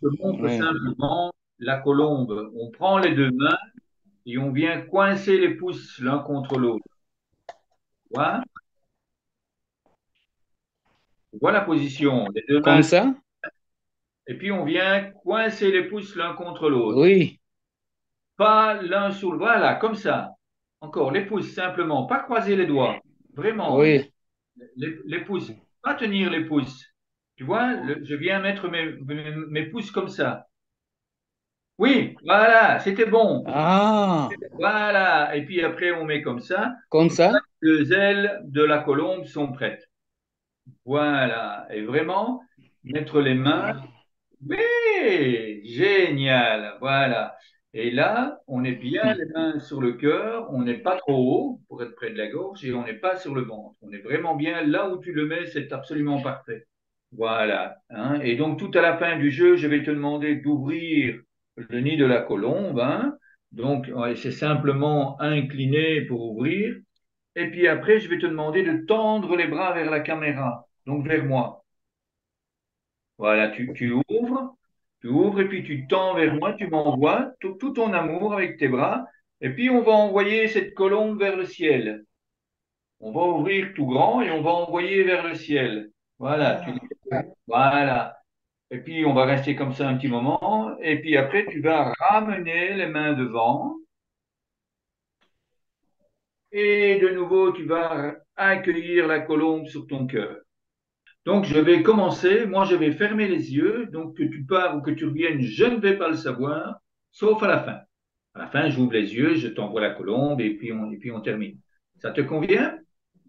Je te montre Oui. simplement la colombe. On prend les deux mains et on vient coincer les pouces l'un contre l'autre. Voilà, voilà la position. Les deux Comme mains. ça? Et puis on vient coincer les pouces l'un contre l'autre. Oui, Pas l'un sur le. Voilà, comme ça. Encore, les pouces simplement. Pas croiser les doigts. Vraiment. oui. Les pouces. Pas tenir les pouces. Tu vois, je viens mettre mes pouces comme ça. Oui, voilà, c'était bon. Ah, Voilà. Et puis après, on met comme ça. comme ça? Deux ailes de la colombe sont prêtes. Voilà. Et vraiment, mettre les mains. Oui, génial. Voilà. Et là, on est bien les mains sur le cœur. On n'est pas trop haut pour être près de la gorge et on n'est pas sur le ventre. On est vraiment bien là où tu le mets, c'est absolument parfait. Voilà. Hein. Et donc, tout à la fin du jeu, je vais te demander d'ouvrir le nid de la colombe. Hein. Donc, ouais, c'est simplement incliner pour ouvrir. Et puis après, je vais te demander de tendre les bras vers la caméra, donc vers moi. Voilà, tu ouvres et puis tu tends vers moi, tu m'envoies tout ton amour avec tes bras. Et puis on va envoyer cette colombe vers le ciel. On va ouvrir tout grand et on va envoyer vers le ciel. Voilà, voilà. Et puis on va rester comme ça un petit moment. Et puis après, tu vas ramener les mains devant. Et de nouveau, tu vas accueillir la colombe sur ton cœur. Donc, je vais commencer. Moi, je vais fermer les yeux. Donc, que tu pars ou que tu reviennes, je ne vais pas le savoir, sauf à la fin. À la fin, j'ouvre les yeux, je t'envoie la colombe et puis on termine. Ça te convient?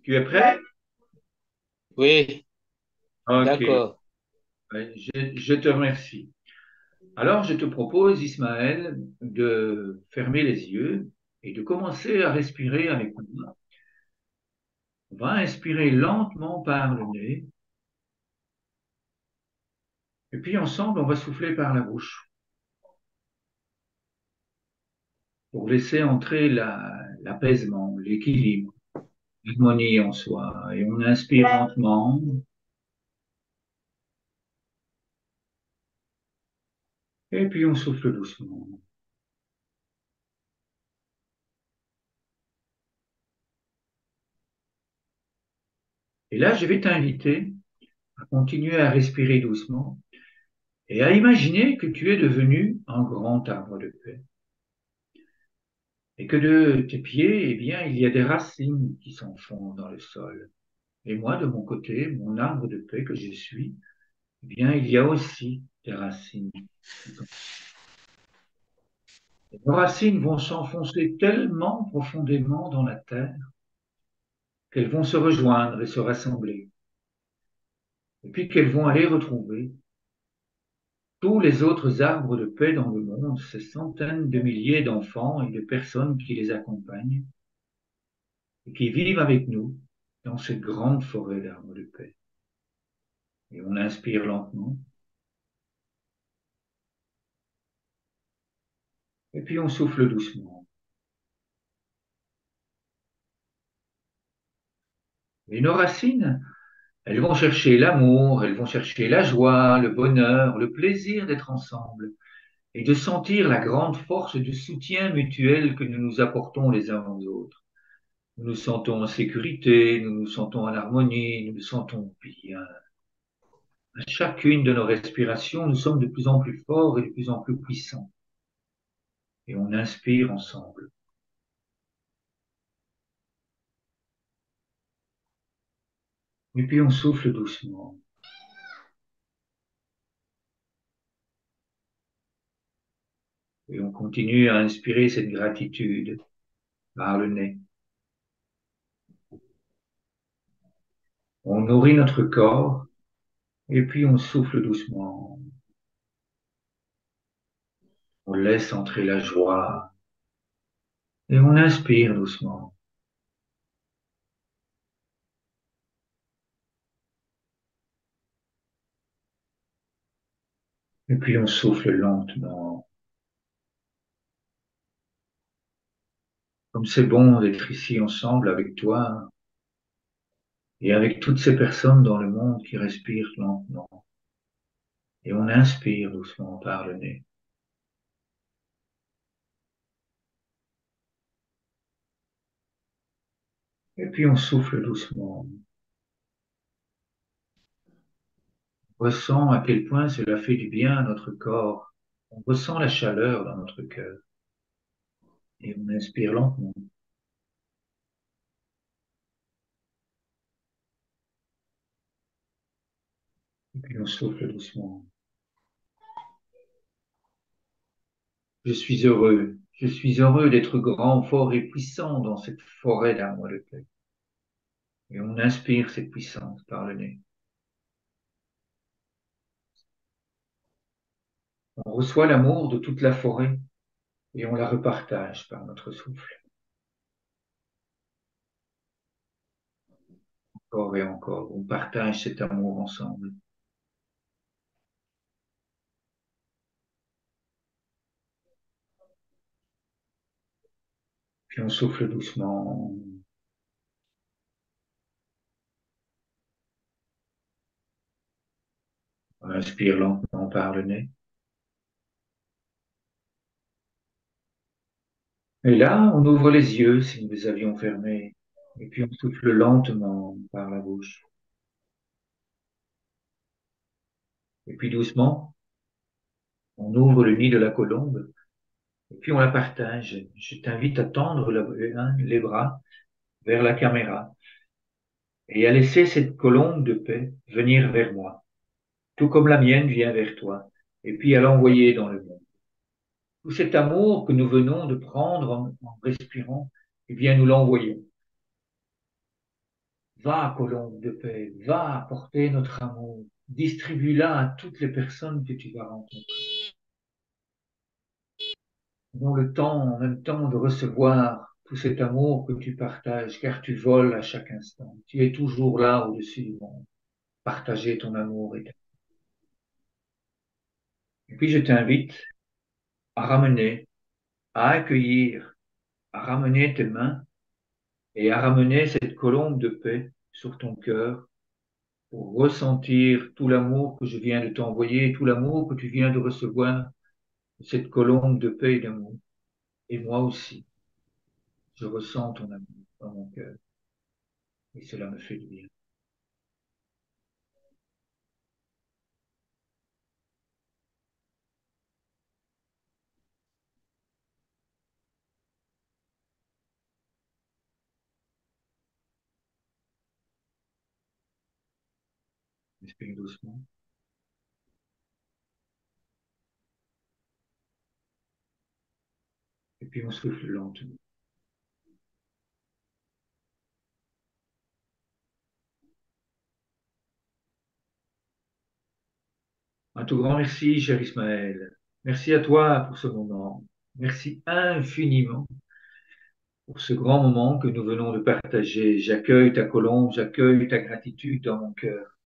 Tu es prêt? Oui, Ok. d'accord. Ouais, je te remercie. Alors, je te propose, Ismaël, de fermer les yeux et de commencer à respirer avec moi. On va inspirer lentement par le nez et puis ensemble, on va souffler par la bouche pour laisser entrer l'apaisement, l'équilibre, l'harmonie en soi. Et on inspire lentement et puis on souffle doucement. Et là, je vais t'inviter à continuer à respirer doucement et à imaginer que tu es devenu un grand arbre de paix et que de tes pieds, eh bien, il y a des racines qui s'enfoncent dans le sol. Et moi, de mon côté, mon arbre de paix que je suis, eh bien, il y a aussi des racines. Et nos racines vont s'enfoncer tellement profondément dans la terre qu'elles vont se rejoindre et se rassembler, et puis qu'elles vont aller retrouver tous les autres arbres de paix dans le monde, ces centaines de milliers d'enfants et de personnes qui les accompagnent et qui vivent avec nous dans cette grande forêt d'arbres de paix. Et on inspire lentement, et puis on souffle doucement. Et nos racines, elles vont chercher l'amour, elles vont chercher la joie, le bonheur, le plaisir d'être ensemble et de sentir la grande force de soutien mutuel que nous nous apportons les uns aux autres. Nous nous sentons en sécurité, nous nous sentons en harmonie, nous nous sentons bien. À chacune de nos respirations, nous sommes de plus en plus forts et de plus en plus puissants. Et on inspire ensemble. Et puis on souffle doucement. Et on continue à inspirer cette gratitude par le nez. On nourrit notre corps et puis on souffle doucement. On laisse entrer la joie et on inspire doucement. Et puis on souffle lentement. Comme c'est bon d'être ici ensemble avec toi et avec toutes ces personnes dans le monde qui respirent lentement. Et on inspire doucement par le nez. Et puis on souffle doucement. On ressent à quel point cela fait du bien à notre corps. On ressent la chaleur dans notre cœur. Et on inspire lentement. Et puis on souffle doucement. Je suis heureux. Je suis heureux d'être grand, fort et puissant dans cette forêt d'arbres de paix. Et on inspire cette puissance par le nez. On reçoit l'amour de toute la forêt et on la repartage par notre souffle. Encore et encore, on partage cet amour ensemble. Puis on souffle doucement. On inspire lentement par le nez. Et là, on ouvre les yeux si nous les avions fermés. Et puis on souffle lentement par la bouche. Et puis doucement, on ouvre le nid de la colombe. Et puis on la partage. Je t'invite à tendre les bras vers la caméra et à laisser cette colombe de paix venir vers moi, tout comme la mienne vient vers toi, et puis à l'envoyer dans le monde. Tout cet amour que nous venons de prendre en respirant, eh bien nous l'envoyons. Va, colombe de paix, va apporter notre amour. Distribue-la à toutes les personnes que tu vas rencontrer. Prends le temps, en même temps, de recevoir tout cet amour que tu partages, car tu voles à chaque instant. Tu es toujours là au-dessus du monde. Partager ton amour. Et puis je t'invite à ramener, à accueillir, à ramener tes mains et à ramener cette colombe de paix sur ton cœur pour ressentir tout l'amour que je viens de t'envoyer, tout l'amour que tu viens de recevoir, cette colombe de paix et d'amour. Et moi aussi, je ressens ton amour dans mon cœur et cela me fait du bien. Respire doucement et puis on souffle lentement. Un tout grand merci, cher Ismaël. Merci à toi pour ce moment. Merci infiniment pour ce grand moment que nous venons de partager. J'accueille ta colombe, j'accueille ta gratitude dans mon cœur.